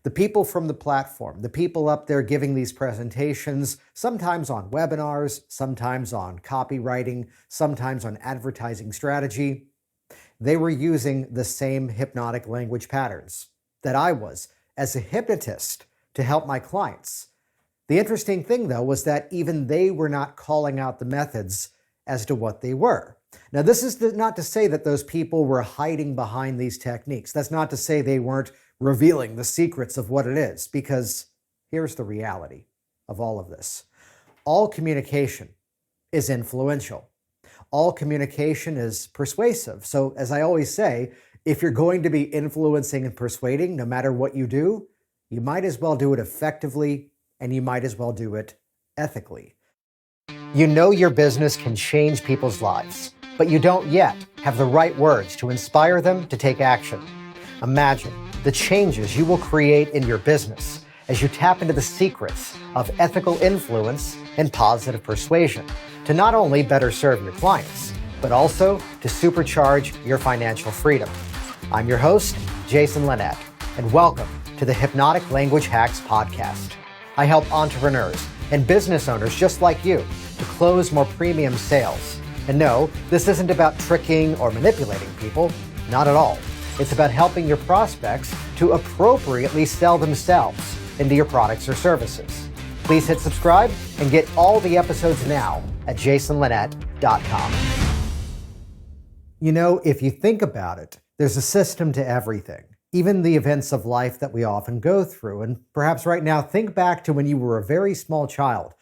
The people from the platform, the people up there giving these presentations, sometimes on webinars, sometimes on copywriting, sometimes on advertising strategy, they were using the same hypnotic language patterns that I was as a hypnotist to help my clients. The interesting thing, though, was that even they were not calling out the methods as to what they were. Now, this is not to say that those people were hiding behind these techniques. That's not to say they weren't revealing the secrets of what it is, because here's the reality of all of this. All communication is influential. All communication is persuasive. So, as I always say, if you're going to be influencing and persuading, no matter what you do, you might as well do it effectively, and you might as well do it ethically. You know your business can change people's lives, but you don't yet have the right words to inspire them to take action. Imagine the changes you will create in your business as you tap into the secrets of ethical influence and positive persuasion to not only better serve your clients, but also to supercharge your financial freedom. I'm your host, Jason Linett, and welcome to the Hypnotic Language Hacks podcast. I help entrepreneurs and business owners just like you to close more premium sales. And no, this isn't about tricking or manipulating people, not at all. It's about helping your prospects to appropriately sell themselves into your products or services. Please hit subscribe and get all the episodes now at jasonlinett.com. You know, if you think about it, there's a system to everything, even the events of life that we often go through. And perhaps right now, think back to when you were a very small child.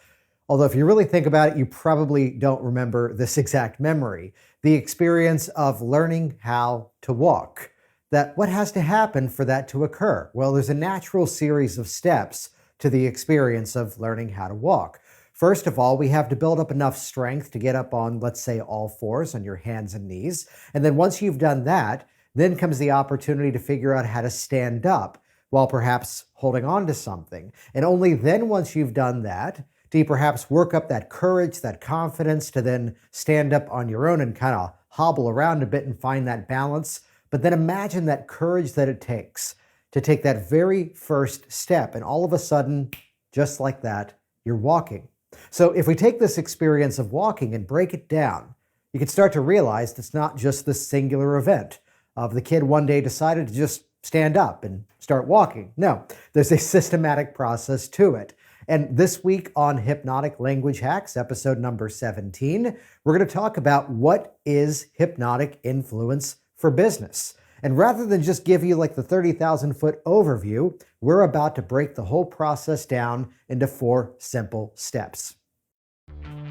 Although if you really think about it, you probably don't remember this exact memory. The experience of learning how to walk. That what has to happen for that to occur? Well, there's a natural series of steps to the experience of learning how to walk. First of all, we have to build up enough strength to get up on, let's say, all fours on your hands and knees. And then once you've done that, then comes the opportunity to figure out how to stand up while perhaps holding on to something. And only then, once you've done that, do you perhaps work up that courage, that confidence to then stand up on your own and kind of hobble around a bit and find that balance. But then imagine that courage that it takes to take that very first step. And all of a sudden, just like that, you're walking. So if we take this experience of walking and break it down, you can start to realize it's not just the singular event of the kid one day decided to just stand up and start walking. No, there's a systematic process to it. And this week on Hypnotic Language Hacks, episode number 17, we're going to talk about what is hypnotic influence for business. And rather than just give you like the 30,000-foot overview, we're about to break the whole process down into 4 simple steps.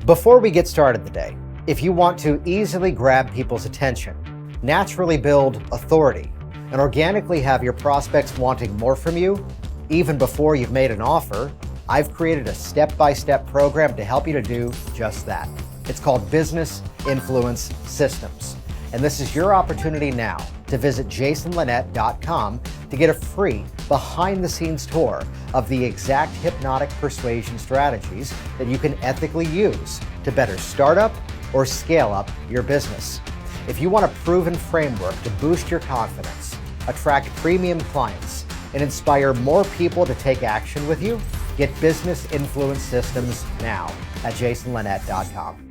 Before we get started today, if you want to easily grab people's attention, naturally build authority, and organically have your prospects wanting more from you, even before you've made an offer, I've created a step-by-step program to help you to do just that. It's called Business Influence Systems. And this is your opportunity now to visit jasonlinett.com to get a free behind-the-scenes tour of the exact hypnotic persuasion strategies that you can ethically use to better start up or scale up your business. If you want a proven framework to boost your confidence, attract premium clients, and inspire more people to take action with you, get Business Influence Systems now at jasonlinett.com.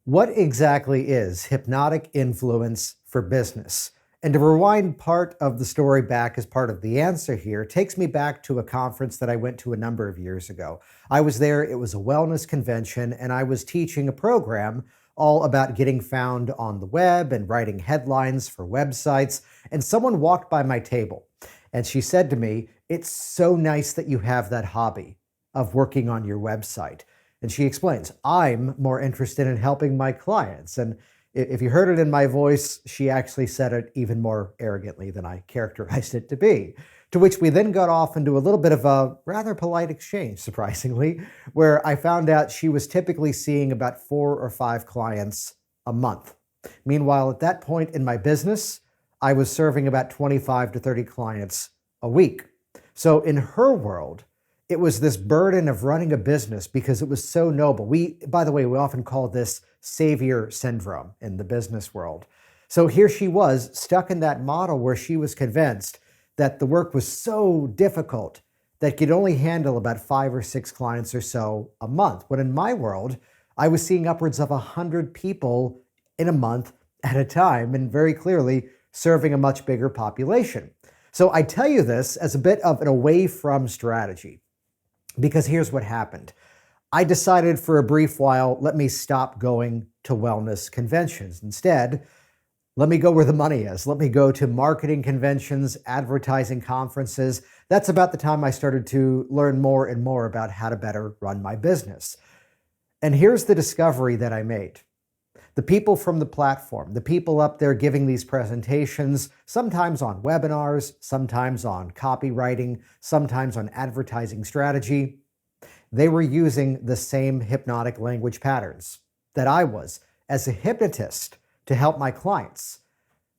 What exactly is hypnotic influence for business? And to rewind part of the story back as part of the answer here takes me back to a conference that I went to a number of years ago. I was there, it was a wellness convention, and I was teaching a program all about getting found on the web and writing headlines for websites. And someone walked by my table and she said to me, "It's so nice that you have that hobby of working on your website." And she explains, "I'm more interested in helping my clients." And if you heard it in my voice, she actually said it even more arrogantly than I characterized it to be. To which we then got off into a little bit of a rather polite exchange, surprisingly, where I found out she was typically seeing about 4 or 5 clients a month. Meanwhile, at that point in my business, I was serving about 25 to 30 clients a week. So in her world, it was this burden of running a business because it was so noble. By the way, we often call this savior syndrome in the business world. So here she was, stuck in that model where she was convinced that the work was so difficult that could only handle about 5 or 6 clients or so a month. When in my world, I was seeing upwards of 100 people in a month at a time, and very clearly serving a much bigger population. So I tell you this as a bit of an away from strategy, because here's what happened. I decided for a brief while, let me stop going to wellness conventions. Instead, let me go where the money is. Let me go to marketing conventions, advertising conferences. That's about the time I started to learn more and more about how to better run my business. And here's the discovery that I made. The people from the platform, the people up there giving these presentations, sometimes on webinars, sometimes on copywriting, sometimes on advertising strategy, they were using the same hypnotic language patterns that I was as a hypnotist to help my clients.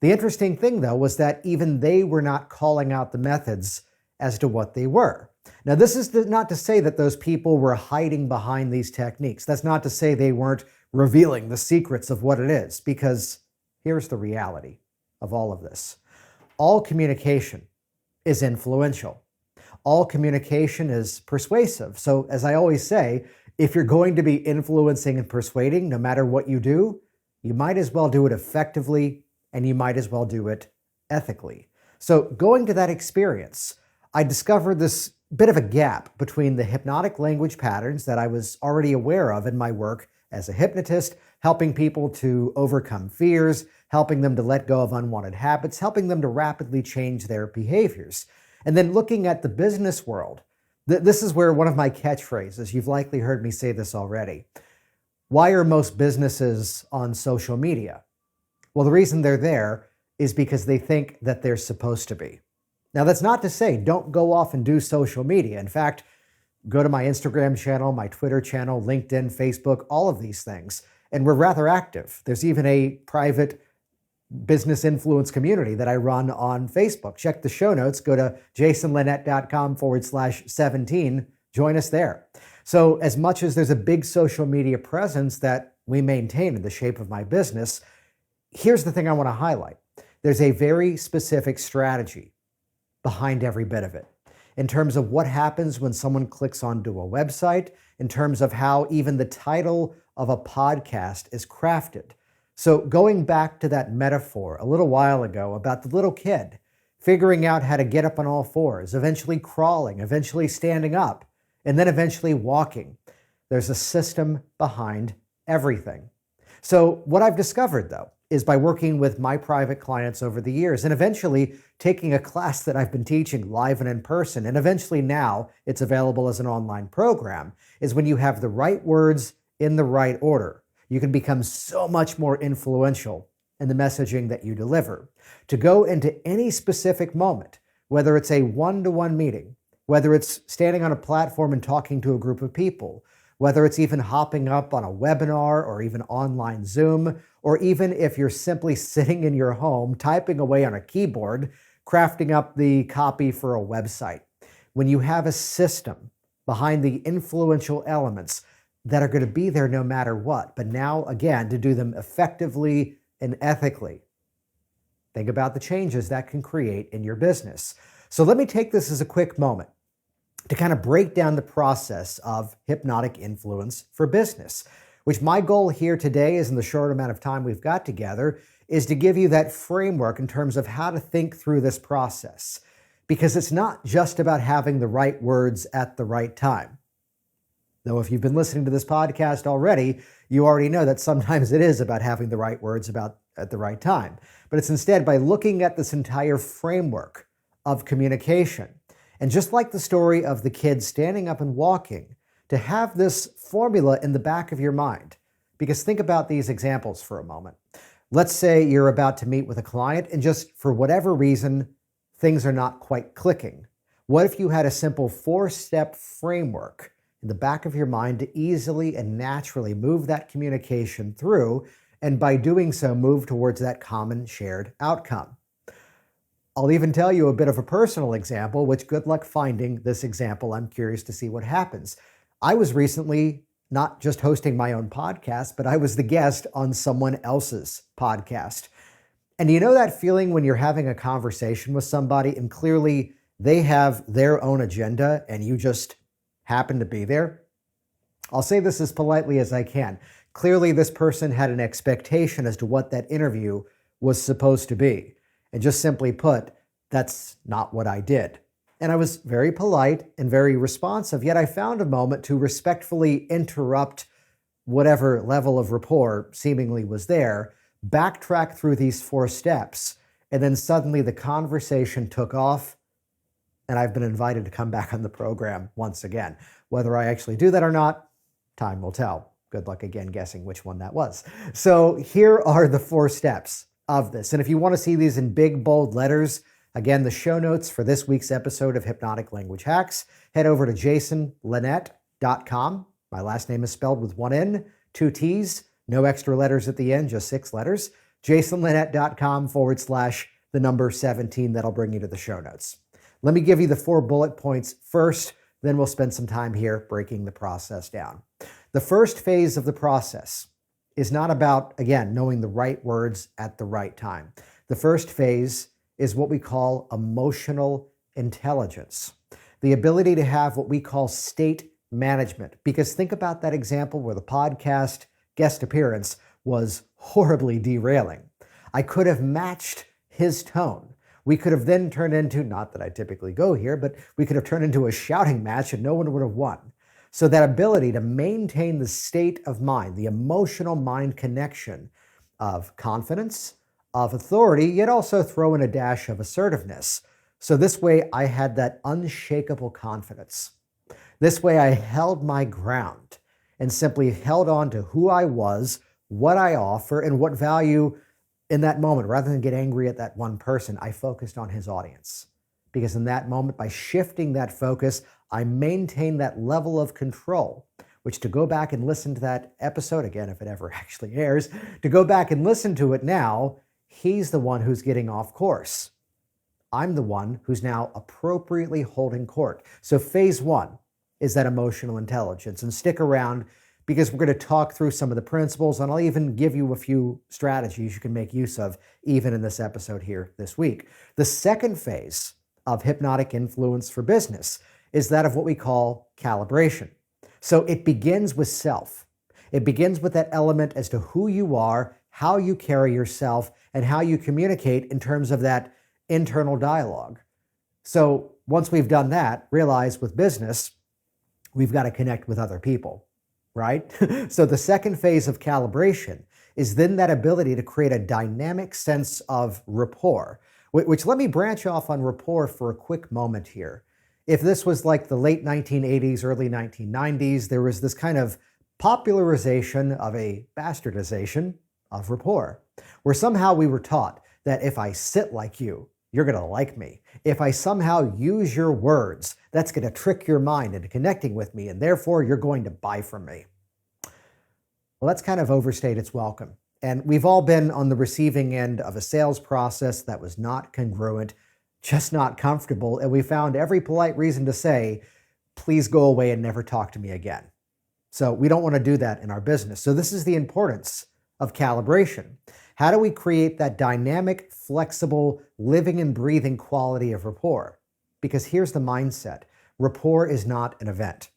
The interesting thing, though, was that even they were not calling out the methods as to what they were. Now, this is not to say that those people were hiding behind these techniques. That's not to say they weren't revealing the secrets of what it is, because here's the reality of all of this. All communication is influential. All communication is persuasive. So, as I always say, if you're going to be influencing and persuading, no matter what you do, you might as well do it effectively, and you might as well do it ethically. So going to that experience, I discovered this bit of a gap between the hypnotic language patterns that I was already aware of in my work as a hypnotist, helping people to overcome fears, helping them to let go of unwanted habits, helping them to rapidly change their behaviors. And then looking at the business world, this is where one of my catchphrases, you've likely heard me say this already. Why are most businesses on social media? Well, the reason they're there is because they think that they're supposed to be. Now, that's not to say don't go off and do social media. In fact, go to my Instagram channel, my Twitter channel, LinkedIn, Facebook, all of these things. And we're rather active. There's even a private business influence community that I run on Facebook. Check the show notes. Go to jasonlinett.com/17. Join us there. So as much as there's a big social media presence that we maintain in the shape of my business, here's the thing I want to highlight. There's a very specific strategy behind every bit of it, in terms of what happens when someone clicks onto a website, in terms of how even the title of a podcast is crafted. So going back to that metaphor a little while ago about the little kid figuring out how to get up on all fours, eventually crawling, eventually standing up, and then eventually walking. There's a system behind everything. So what I've discovered, though, is by working with my private clients over the years and eventually taking a class that I've been teaching live and in person, and eventually now it's available as an online program, is when you have the right words in the right order, you can become so much more influential in the messaging that you deliver. To go into any specific moment, whether it's a one-to-one meeting, whether it's standing on a platform and talking to a group of people, whether it's even hopping up on a webinar or even online Zoom, or even if you're simply sitting in your home, typing away on a keyboard, crafting up the copy for a website. When you have a system behind the influential elements that are going to be there no matter what, but now, again, to do them effectively and ethically, think about the changes that can create in your business. So let me take this as a quick moment to kind of break down the process of hypnotic influence for business, which my goal here today is, in the short amount of time we've got together, is to give you that framework in terms of how to think through this process. Because it's not just about having the right words at the right time. Though if you've been listening to this podcast already, you already know that sometimes it is about having the right words at the right time. But it's instead by looking at this entire framework of communication. And just like the story of the kid standing up and walking, to have this formula in the back of your mind. Because think about these examples for a moment. Let's say you're about to meet with a client and just for whatever reason, things are not quite clicking. What if you had a simple 4-step framework in the back of your mind to easily and naturally move that communication through, and by doing so, move towards that common shared outcome? I'll even tell you a bit of a personal example, which good luck finding this example. I'm curious to see what happens. I was recently not just hosting my own podcast, but I was the guest on someone else's podcast. And you know that feeling when you're having a conversation with somebody and clearly they have their own agenda and you just happen to be there? I'll say this as politely as I can. Clearly, this person had an expectation as to what that interview was supposed to be. And just simply put, that's not what I did. And I was very polite and very responsive, yet I found a moment to respectfully interrupt whatever level of rapport seemingly was there, backtrack through these 4 steps, and then suddenly the conversation took off, and I've been invited to come back on the program once again. Whether I actually do that or not, time will tell. Good luck again guessing which one that was. So here are the 4 steps of this. And if you want to see these in big, bold letters, again, the show notes for this week's episode of Hypnotic Language Hacks, head over to jasonlinett.com. My last name is spelled with 1 N, 2 T's, no extra letters at the end, just 6 letters. jasonlinett.com/17. That'll bring you to the show notes. Let me give you the 4 bullet points first, then we'll spend some time here breaking the process down. The first phase of the process is not about, again, knowing the right words at the right time. The first phase is what we call emotional intelligence, the ability to have what we call state management. Because think about that example where the podcast guest appearance was horribly derailing. I could have matched his tone. We could have then turned into, not that I typically go here, but we could have turned into a shouting match and no one would have won. So that ability to maintain the state of mind, the emotional mind connection of confidence, of authority, yet also throw in a dash of assertiveness. So this way I had that unshakable confidence. This way I held my ground and simply held on to who I was, what I offer, and what value in that moment. Rather than get angry at that one person, I focused on his audience. Because in that moment, by shifting that focus, I maintained that level of control, which to go back and listen to that episode, again, if it ever actually airs, to go back and listen to it now, he's the one who's getting off course. I'm the one who's now appropriately holding court. So phase 1 is that emotional intelligence. And stick around because we're going to talk through some of the principles, and I'll even give you a few strategies you can make use of even in this episode here this week. The second phase of hypnotic influence for business is that of what we call calibration. So it begins with self. It begins with that element as to who you are, how you carry yourself, and how you communicate in terms of that internal dialogue. So once we've done that, realize with business, we've got to connect with other people, right? So the second phase of calibration is then that ability to create a dynamic sense of rapport, which let me branch off on rapport for a quick moment here. If this was like the late 1980s, early 1990s, there was this kind of popularization of a bastardization of rapport, where somehow we were taught that if I sit like you, you're going to like me. If I somehow use your words, that's going to trick your mind into connecting with me, and therefore you're going to buy from me. Well, that's kind of overstayed its welcome. And we've all been on the receiving end of a sales process that was not congruent, just not comfortable, and we found every polite reason to say, please go away and never talk to me again. So we don't want to do that in our business. So this is the importance of calibration. How do we create that dynamic, flexible, living and breathing quality of rapport? Because here's the mindset. Rapport is not an event.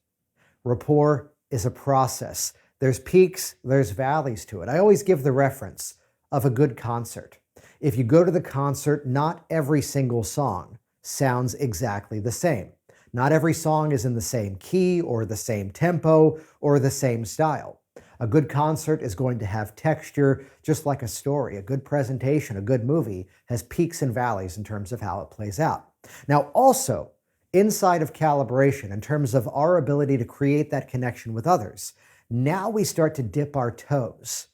Rapport is a process. There's peaks, there's valleys to it. I always give the reference of a good concert. If you go to the concert, not every single song sounds exactly the same. Not every song is in the same key or the same tempo or the same style. A good concert is going to have texture, just like a story. A good presentation, a good movie has peaks and valleys in terms of how it plays out. Now, also, inside of calibration, in terms of our ability to create that connection with others, now we start to dip our toes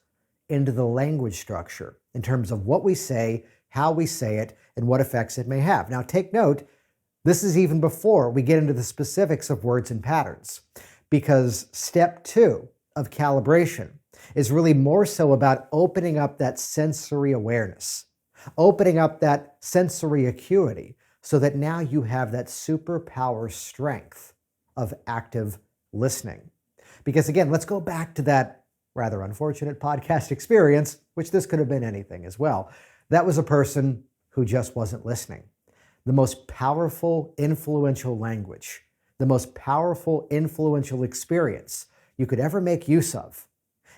into the language structure in terms of what we say, how we say it, and what effects it may have. Now, take note, this is even before we get into the specifics of words and patterns, because step 2 of calibration is really more so about opening up that sensory awareness, opening up that sensory acuity, so that now you have that superpower strength of active listening. Because again, let's go back to that rather unfortunate podcast experience, which this could have been anything as well. That was a person who just wasn't listening. The most powerful, influential language, the most powerful, influential experience you could ever make use of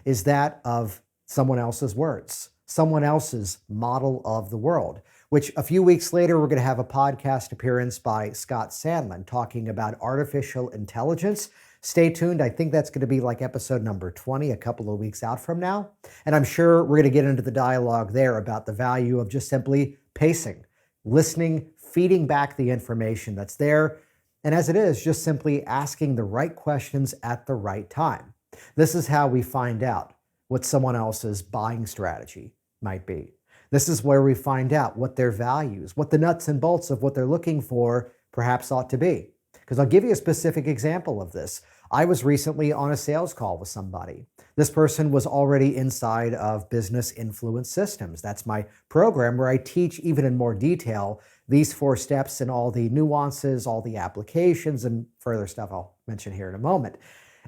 is that of someone else's words, someone else's model of the world, which a few weeks later, we're going to have a podcast appearance by Scott Sandland talking about artificial intelligence. Stay tuned. I think that's going to be like episode number 20, a couple of weeks out from now. And I'm sure we're going to get into the dialogue there about the value of just simply pacing, listening, feeding back the information that's there. And as it is, just simply asking the right questions at the right time. This is how we find out what someone else's buying strategy might be. This is where we find out what their values, what the nuts and bolts of what they're looking for perhaps ought to be. Because I'll give you a specific example of this. I was recently on a sales call with somebody. This person was already inside of Business Influence Systems. That's my program where I teach even in more detail these 4 steps and all the nuances, all the applications, and further stuff I'll mention here in a moment.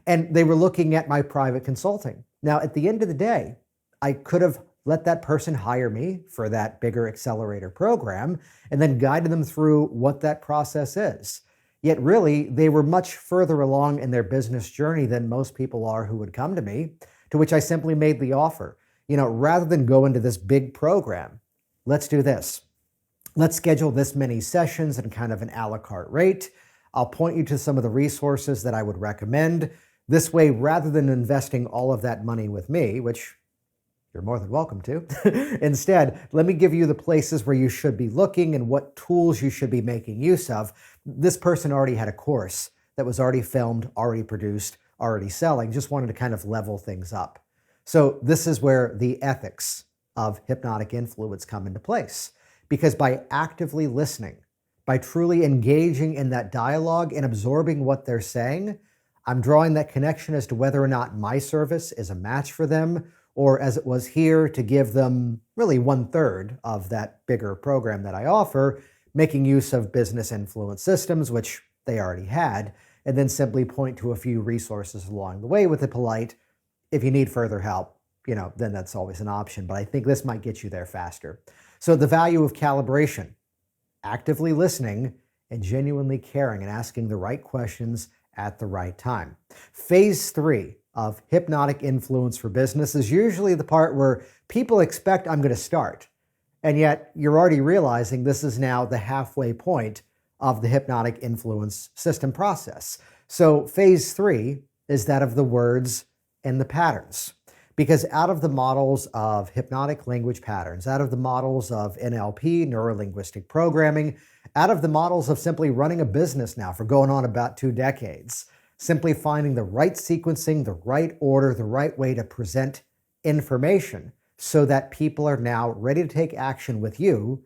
And they were looking at my private consulting. Now, at the end of the day, I could have let that person hire me for that bigger accelerator program and then guided them through what that process is. Yet really, they were much further along in their business journey than most people are who would come to me, to which I simply made the offer. Rather than go into this big program, let's do this. Let's schedule this many sessions and kind of an a la carte rate. I'll point you to some of the resources that I would recommend. This way, rather than investing all of that money with me, which you're more than welcome to, instead, let me give you the places where you should be looking and what tools you should be making use of. This person already had a course that was already filmed, already produced, already selling, just wanted to kind of level things up. So this is where the ethics of hypnotic influence come into place. Because by actively listening, by truly engaging in that dialogue and absorbing what they're saying, I'm drawing that connection as to whether or not my service is a match for them, or as it was here, to give them really 1/3 of that bigger program that I offer, making use of Business Influence Systems, which they already had, and then simply point to a few resources along the way with a polite, if you need further help, then that's always an option. But I think this might get you there faster. So the value of calibration, actively listening and genuinely caring and asking the right questions at the right time. Phase 3 of hypnotic influence for business is usually the part where people expect I'm going to start. And yet you're already realizing this is now the halfway point of the hypnotic influence system process. So phase 3 is that of the words and the patterns. Because out of the models of hypnotic language patterns, out of the models of NLP, neuro-linguistic programming, out of the models of simply running a business now for going on about 2 decades, simply finding the right sequencing, the right order, the right way to present information so that people are now ready to take action with you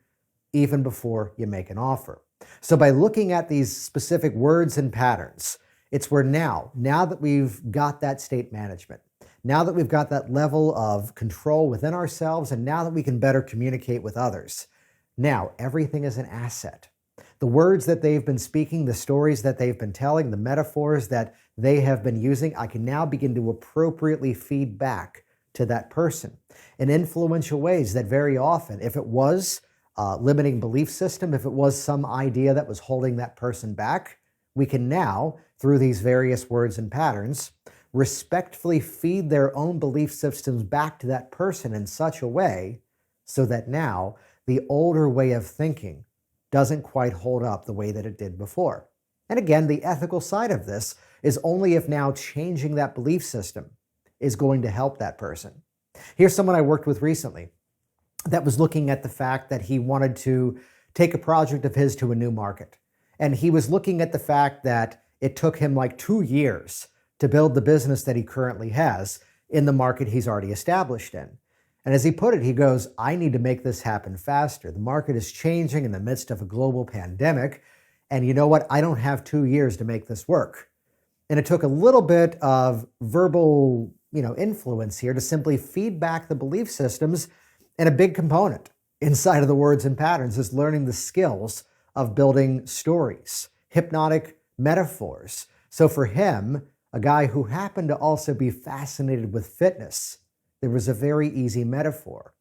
even before you make an offer. So by looking at these specific words and patterns, it's where now that we've got that state management, now that we've got that level of control within ourselves, and now that we can better communicate with others, now everything is an asset. The words that they've been speaking, the stories that they've been telling, the metaphors that they have been using, I can now begin to appropriately feed back to that person in influential ways that very often, if it was a limiting belief system, if it was some idea that was holding that person back, we can now, through these various words and patterns, respectfully feed their own belief systems back to that person in such a way so that now the older way of thinking doesn't quite hold up the way that it did before. And again, the ethical side of this is only if now changing that belief system is going to help that person. Here's someone I worked with recently that was looking at the fact that he wanted to take a project of his to a new market. And he was looking at the fact that it took him like 2 years to build the business that he currently has in the market he's already established in. And as he put it, he goes, I need to make this happen faster. The market is changing in the midst of a global pandemic. And you know what? I don't have 2 years to make this work. And it took a little bit of verbal, influence here to simply feed back the belief systems. And a big component inside of the words and patterns is learning the skills of building stories, hypnotic metaphors. So for him, a guy who happened to also be fascinated with fitness, there was a very easy metaphor.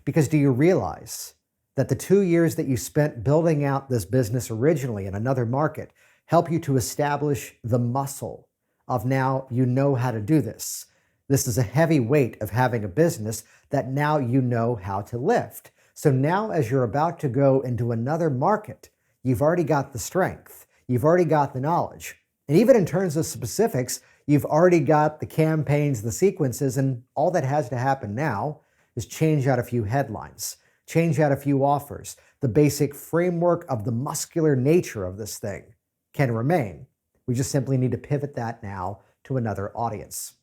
Because do you realize that the 2 years that you spent building out this business originally in another market help you to establish the muscle of now you know how to do this? This is a heavy weight of having a business that now you know how to lift. So now as you're about to go into another market, you've already got the strength, you've already got the knowledge. And even in terms of specifics, you've already got the campaigns, the sequences, and all that has to happen now is change out a few headlines, change out a few offers. The basic framework of the muscular nature of this thing can remain. We just simply need to pivot that now to another audience.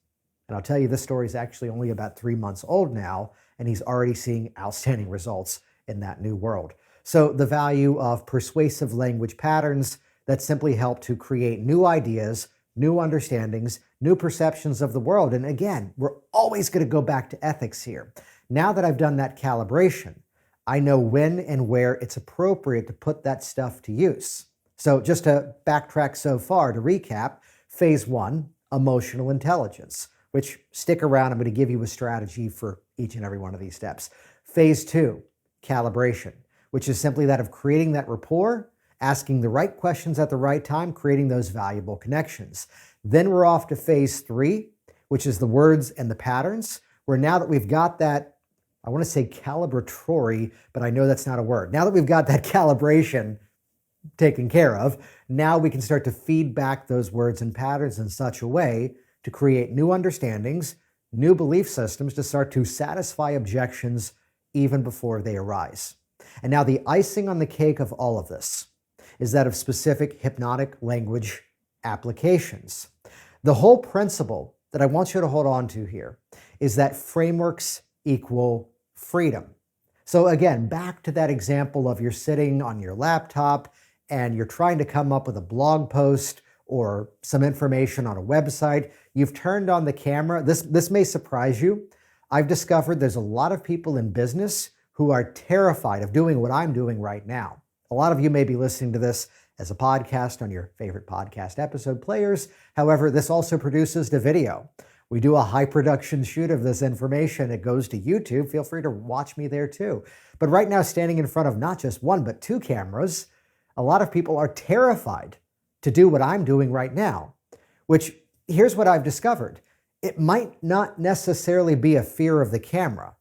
And I'll tell you, this story is actually only about 3 months old now, and he's already seeing outstanding results in that new world. So the value of persuasive language patterns that simply help to create new ideas, new understandings, new perceptions of the world. And again, we're always going to go back to ethics here. Now that I've done that calibration, I know when and where it's appropriate to put that stuff to use. So just to backtrack so far, to recap, phase 1, emotional intelligence, which, stick around, I'm going to give you a strategy for each and every one of these steps. Phase 2, calibration, which is simply that of creating that rapport, asking the right questions at the right time, creating those valuable connections. Then we're off to phase 3, which is the words and the patterns, where now that we've got that, I want to say calibratory, but I know that's not a word. Now that we've got that calibration taken care of, now we can start to feed back those words and patterns in such a way to create new understandings, new belief systems to start to satisfy objections even before they arise. And now the icing on the cake of all of this is that of specific hypnotic language applications. The whole principle that I want you to hold on to here is that frameworks equal freedom. So again, back to that example of you're sitting on your laptop and you're trying to come up with a blog post or some information on a website. You've turned on the camera. This may surprise you. I've discovered there's a lot of people in business who are terrified of doing what I'm doing right now. A lot of you may be listening to this as a podcast on your favorite podcast episode players. However, this also produces the video. We do a high production shoot of this information. It goes to YouTube. Feel free to watch me there too. But right now, standing in front of not just one, but 2 cameras, a lot of people are terrified to do what I'm doing right now, which here's what I've discovered. It might not necessarily be a fear of the camera.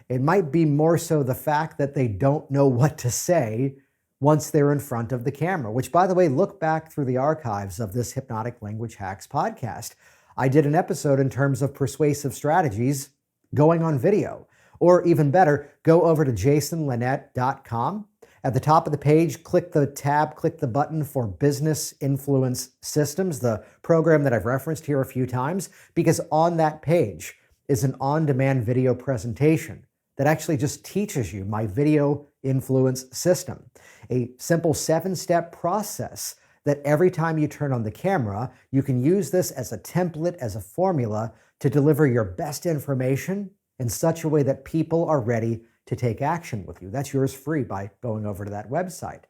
It might be more so the fact that they don't know what to say once they're in front of the camera, which, by the way, look back through the archives of this Hypnotic Language Hacks podcast. I did an episode in terms of persuasive strategies going on video. Or even better, go over to jasonlinett.com. At the top of the page, click the button for Business Influence Systems, the program that I've referenced here a few times, because on that page is an on-demand video presentation that actually just teaches you my video influence system, a simple 7-step process that every time you turn on the camera, you can use this as a template, as a formula to deliver your best information in such a way that people are ready to take action with you. That's yours free by going over to that website.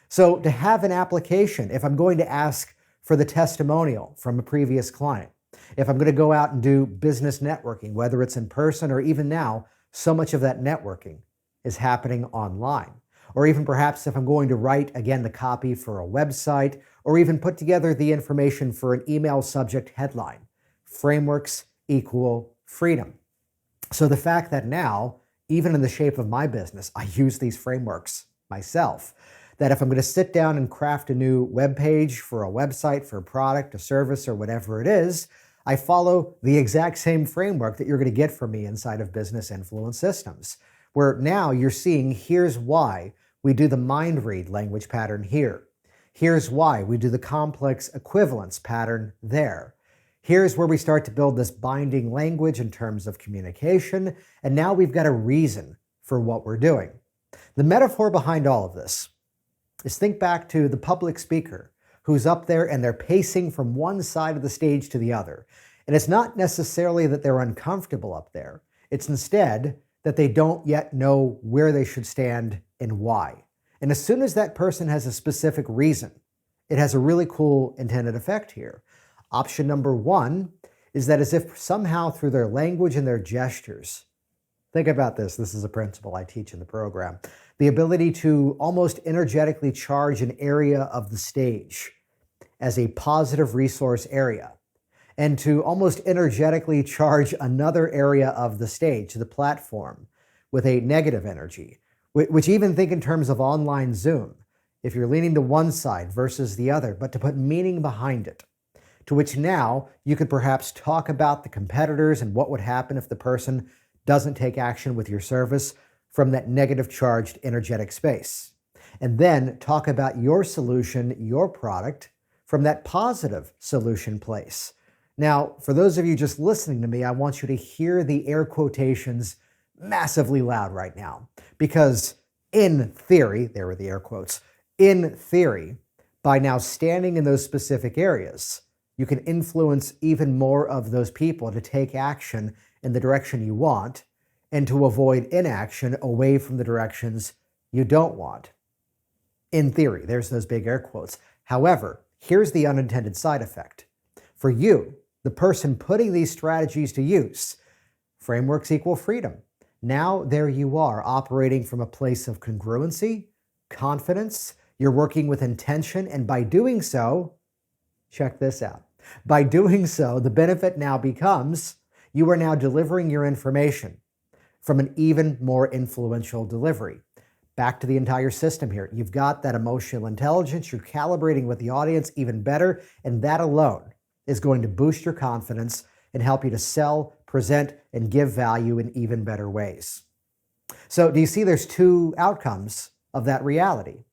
So to have an application, if I'm going to ask for the testimonial from a previous client, if I'm going to go out and do business networking, whether it's in person or even now, so much of that networking is happening online. Or even perhaps if I'm going to write, again, the copy for a website, or even put together the information for an email subject headline. Frameworks equal freedom. So the fact that now, even in the shape of my business, I use these frameworks myself, that if I'm going to sit down and craft a new web page for a website, for a product, a service, or whatever it is, I follow the exact same framework that you're going to get from me inside of Business Influence Systems, where now you're seeing here's why we do the mind read language pattern here. Here's why we do the complex equivalence pattern there. Here's where we start to build this binding language in terms of communication, and now we've got a reason for what we're doing. The metaphor behind all of this is, think back to the public speaker who's up there and they're pacing from one side of the stage to the other. And it's not necessarily that they're uncomfortable up there. It's instead that they don't yet know where they should stand and why. And as soon as that person has a specific reason, it has a really cool intended effect here. Option number 1 is that as if somehow through their language and their gestures, Think about this. This is a principle I teach in the program. The ability to almost energetically charge an area of the stage as a positive resource area, and to almost energetically charge another area of the stage, the platform, with a negative energy, which even think in terms of online Zoom, if you're leaning to one side versus the other, but to put meaning behind it, to which now you could perhaps talk about the competitors and what would happen if the person doesn't take action with your service from that negative charged energetic space. And then talk about your solution, your product, from that positive solution place. Now, for those of you just listening to me, I want you to hear the air quotations massively loud right now. Because in theory, there were the air quotes, in theory, by now standing in those specific areas, you can influence even more of those people to take action in the direction you want and to avoid inaction away from the directions you don't want. In theory, there's those big air quotes. However, here's the unintended side effect. For you, the person putting these strategies to use, frameworks equal freedom. Now there you are operating from a place of congruency, confidence, you're working with intention, and by doing so, check this out. By doing so, the benefit now becomes you are now delivering your information from an even more influential delivery. Back to the entire system here. You've got that emotional intelligence, you're calibrating with the audience even better, and that alone is going to boost your confidence and help you to sell, present, and give value in even better ways. So do you see there's two outcomes of that reality?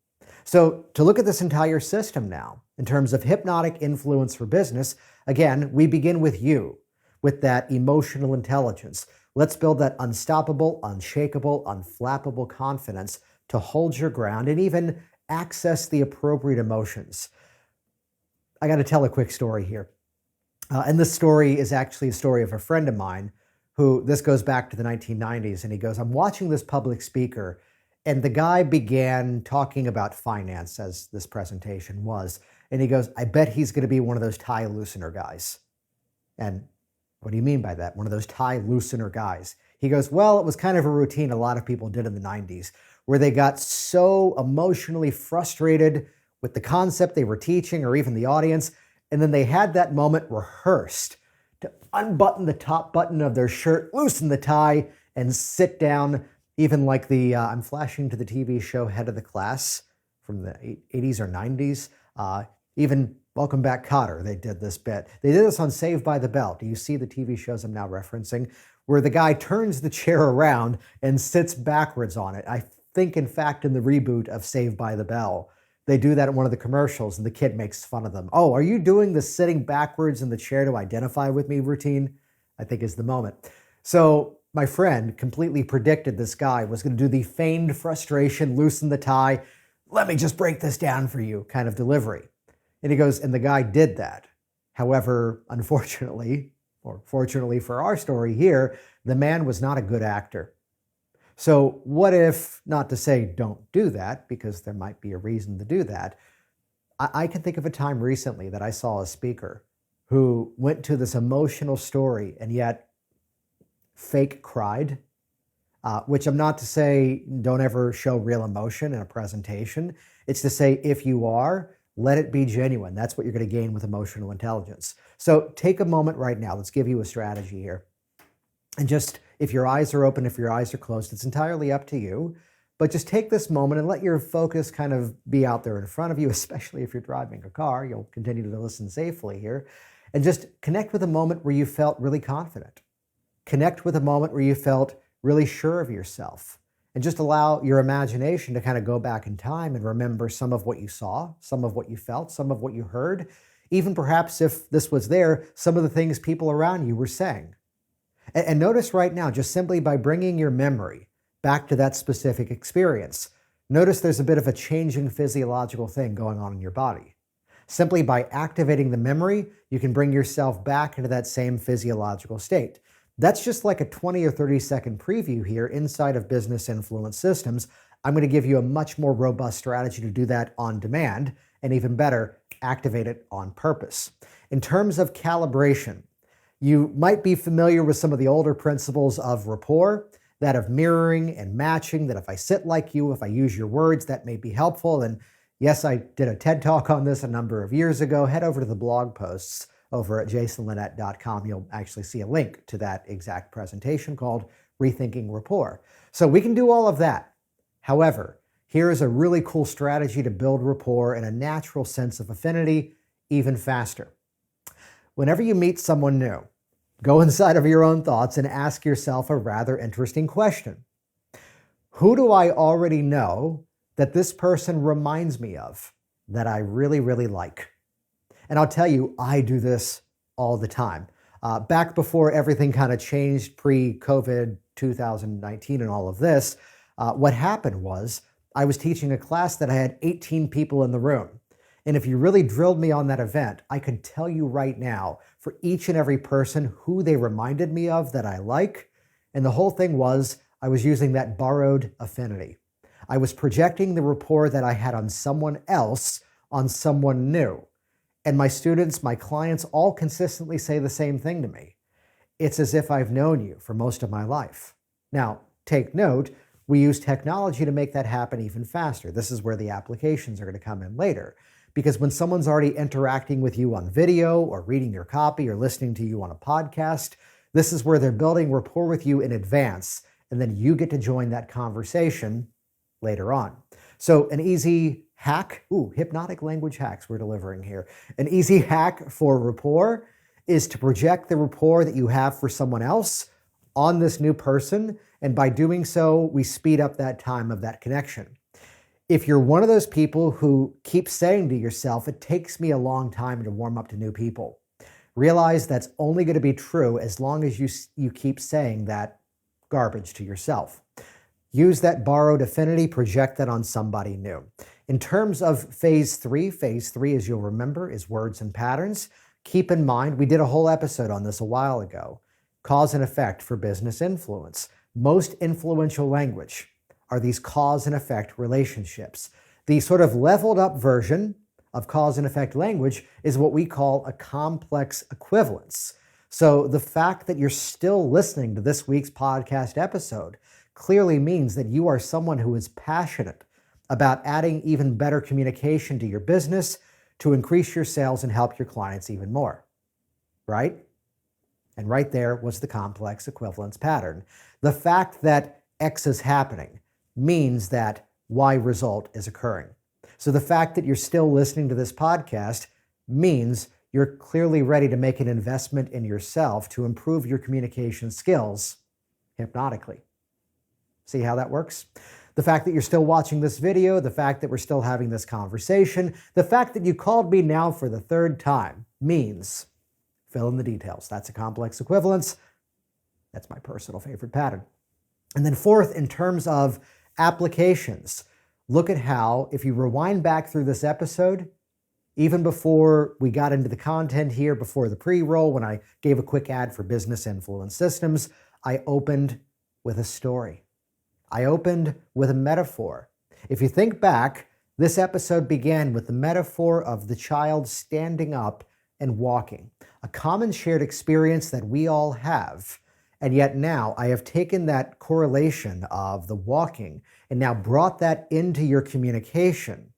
So to look at this entire system now, in terms of hypnotic influence for business, again, we begin with you, with that emotional intelligence. Let's build that unstoppable, unshakable, unflappable confidence to hold your ground and even access the appropriate emotions. I got to tell a quick story here. And this story is actually a story of a friend of mine who, this goes back to the 1990s, and he goes, I'm watching this public speaker, and the guy began talking about finance, as this presentation was, and he goes, I bet he's going to be one of those tie loosener guys. And what do you mean by that? One of those tie loosener guys. He goes, well, it was kind of a routine a lot of people did in the 90s, where they got so emotionally frustrated with the concept they were teaching or even the audience, and then they had that moment rehearsed to unbutton the top button of their shirt, loosen the tie, and sit down, even like the, I'm flashing to the TV show Head of the Class from the 80s or 90s. Even Welcome Back, Kotter, they did this bit. They did this on Saved by the Bell. Do you see the TV shows I'm now referencing? Where the guy turns the chair around and sits backwards on it. I think, in fact, in the reboot of Saved by the Bell, they do that in one of the commercials, and the kid makes fun of them. Oh, are you doing the sitting backwards in the chair to identify with me routine? I think is the moment. So my friend completely predicted this guy was going to do the feigned frustration, loosen the tie, let me just break this down for you kind of delivery. And he goes, and the guy did that. However, unfortunately, or fortunately for our story here, the man was not a good actor. So what if, not to say don't do that, because there might be a reason to do that, I can think of a time recently that I saw a speaker who went to this emotional story and yet fake cried, which I'm not to say don't ever show real emotion in a presentation. It's to say if you are, let it be genuine. That's what you're going to gain with emotional intelligence. So take a moment right now. Let's give you a strategy here. And just, if your eyes are open, if your eyes are closed, it's entirely up to you. But just take this moment and let your focus kind of be out there in front of you, especially if you're driving a car. You'll continue to listen safely here. And just connect with a moment where you felt really confident. Connect with a moment where you felt really sure of yourself. And just allow your imagination to kind of go back in time and remember some of what you saw, some of what you felt, some of what you heard. Even perhaps if this was there, some of the things people around you were saying. And notice right now, just simply by bringing your memory back to that specific experience, notice there's a bit of a changing physiological thing going on in your body. Simply by activating the memory, you can bring yourself back into that same physiological state. That's just like a 20 or 30 second preview here inside of Business Influence Systems. I'm going to give you a much more robust strategy to do that on demand, and even better, activate it on purpose. In terms of calibration, you might be familiar with some of the older principles of rapport. that of mirroring and matching, that if I sit like you, if I use your words, that may be helpful. And yes, I did a TED Talk on this a number of years ago. Head over to the blog posts over at jasonlinett.com. You'll actually see a link to that exact presentation called Rethinking Rapport. So we can do all of that. However, here is a really cool strategy to build rapport and a natural sense of affinity even faster. Whenever you meet someone new, go inside of your own thoughts and ask yourself a rather interesting question. Who do I already know that this person reminds me of that I really, really like? And I'll tell you, I do this all the time. Back before everything kind of changed pre-COVID 2019 and all of this, what happened was I was teaching a class that I had 18 people in the room. And if you really drilled me on that event, I could tell you right now for each and every person who they reminded me of that I like. And the whole thing was I was using that borrowed affinity. I was projecting the rapport that I had on someone else on someone new. And my students, my clients all consistently say the same thing to me. It's as if I've known you for most of my life. Now, take note, we use technology to make that happen even faster. This is where the applications are going to come in later. Because when someone's already interacting with you on video or reading your copy or listening to you on a podcast, this is where they're building rapport with you in advance. And then you get to join that conversation later on. So an easy hack, hypnotic language hacks we're delivering here. An easy hack for rapport is to project the rapport that you have for someone else on this new person. And by doing so, we speed up that time of that connection. If you're one of those people who keeps saying to yourself, it takes me a long time to warm up to new people, realize that's only going to be true as long as you keep saying that garbage to yourself. Use that borrowed affinity, project that on somebody new. In terms of phase three, as you'll remember, is words and patterns. Keep in mind, we did a whole episode on this a while ago. Cause and effect for business influence. Most influential language are these cause and effect relationships. The sort of leveled up version of cause and effect language is what we call a complex equivalence. So the fact that you're still listening to this week's podcast episode clearly means that you are someone who is passionate about adding even better communication to your business to increase your sales and help your clients even more, right? And right there was the complex equivalence pattern. The fact that X is happening means that Y result is occurring. So the fact that you're still listening to this podcast means you're clearly ready to make an investment in yourself to improve your communication skills hypnotically. See how that works? The fact that you're still watching this video, the fact that we're still having this conversation, the fact that you called me now for the third time means, fill in the details. That's a complex equivalence. That's my personal favorite pattern. And then fourth, in terms of applications, look at how, if you rewind back through this episode, even before we got into the content here, before the pre-roll, when I gave a quick ad for Business Influence Systems, I opened with a story. I opened with a metaphor. If you think back, this episode began with the metaphor of the child standing up and walking, a common shared experience that we all have. And yet now I have taken that correlation of the walking and now brought that into your communication.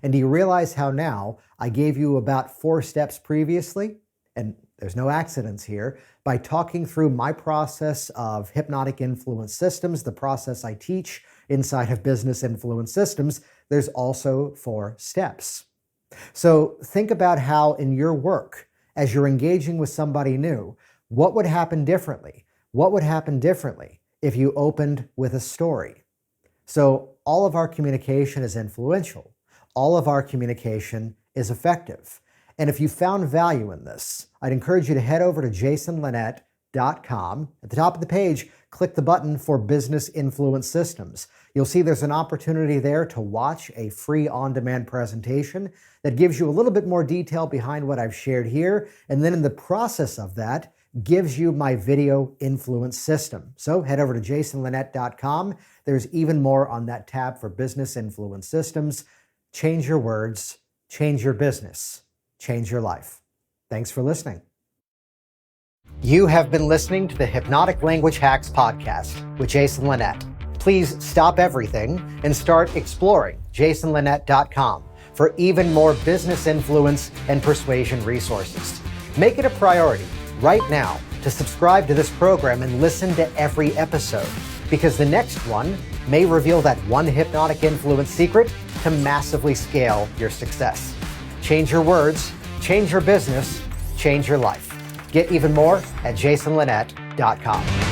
And do you realize how now I gave you about 4 steps previously? And there's no accidents here. By talking through my process of hypnotic influence systems, the process I teach inside of Business Influence Systems, there's also 4 steps. So think about how in your work, as you're engaging with somebody new, what would happen differently? What would happen differently if you opened with a story? So all of our communication is influential. All of our communication is effective. And if you found value in this, I'd encourage you to head over to jasonlinett.com. At the top of the page, click the button for Business Influence Systems. You'll see there's an opportunity there to watch a free on-demand presentation that gives you a little bit more detail behind what I've shared here. And then in the process of that, gives you my video influence system. So head over to jasonlinett.com. There's even more on that tab for Business Influence Systems. Change your words, change your business, change your life. Thanks for listening. You have been listening to the Hypnotic Language Hacks podcast with Jason Linett. Please stop everything and start exploring jasonlinett.com for even more business influence and persuasion resources. Make it a priority right now to subscribe to this program and listen to every episode, because the next one may reveal that one hypnotic influence secret to massively scale your success. Change your words, change your business, change your life. Get even more at jasonlinett.com.